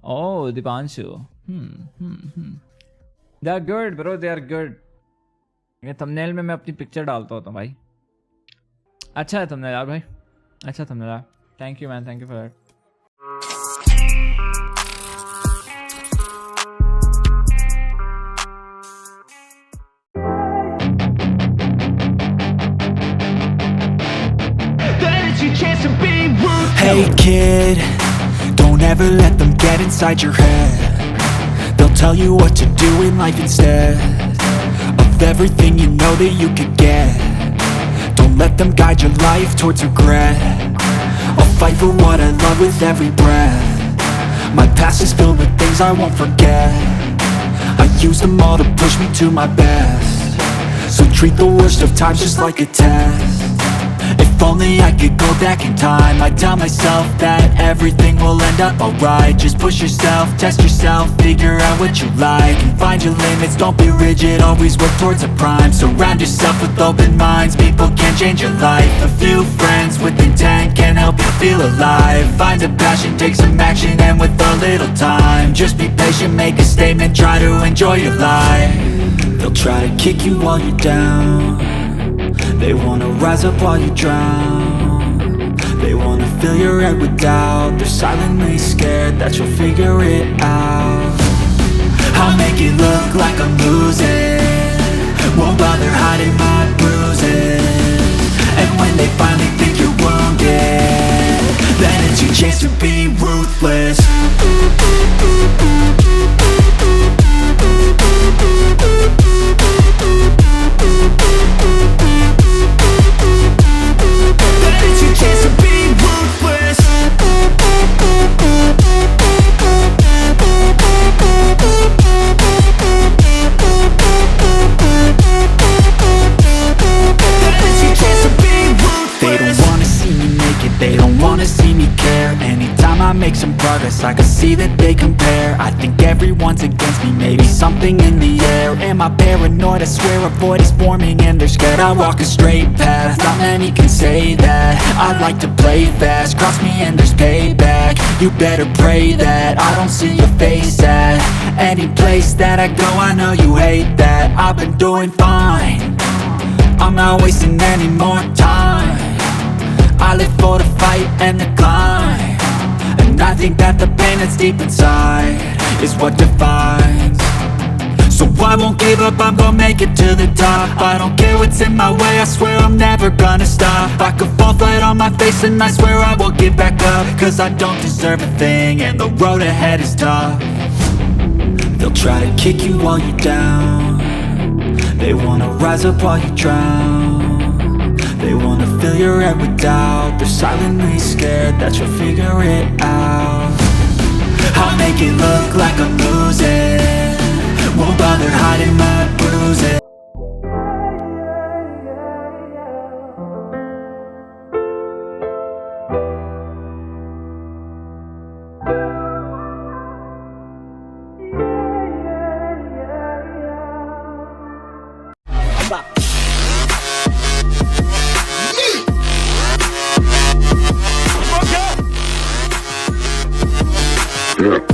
Oh, Deepanshu. They are good, bro. They are good. ये thumbnail में मैं अपनी पिक्चर डालता होता हूँ भाई. अच्छा है थंबनेल यार भाई. अच्छा थंबनेल यार. Thank you man. Thank you for that. Hey kid, don't ever let them get inside your head. They'll tell you what to do in life instead of everything you know that you could get. Don't let them guide your life towards regret. I'll fight for what I love with every breath. My past is filled with things I won't forget. I use them all to push me to my best. So treat the worst of times just like a test. If only I could go back in time, I'd tell myself that everything will end up alright. Just push yourself, test yourself, figure out what you like, and find your limits, don't be rigid, always work towards a prime. Surround yourself with open minds, people can change your life. A few friends with intent can help you feel alive. Find a passion, take some action, and with a little time, just be patient, make a statement, try to enjoy your life. They'll try to kick you while you're down. They wanna rise up while you drown. They wanna fill your head with doubt. They're silently scared that you'll figure it out. I'll make it look like I'm losing, won't bother hiding my bruises. And when they finally think you're wounded, then it's your chance to be ruthless. They don't wanna see me care. Anytime I make some progress, I can see that they compare. I think everyone's against me, maybe something in the air. Am I paranoid? I swear a void is forming and they're scared I walk a straight path. Not many can say that. I like to play fast, cross me and there's payback. You better pray that I don't see your face at any place that I go. I know you hate that. I've been doing fine, I'm not wasting any more time. I live for the fight and the climb, and I think that the pain that's deep inside is what defines. So I won't give up, I'm gonna make it to the top. I don't care what's in my way, I swear I'm never gonna stop. I could fall flat on my face and I swear I will get back up, cause I don't deserve a thing and the road ahead is tough. They'll try to kick you while you're down. They wanna rise up while you drown. They wanna fill your head with doubt. They're silently scared that you'll figure it out. I'll make it look like I'm losing, won't bother hiding my bruises. Yeah.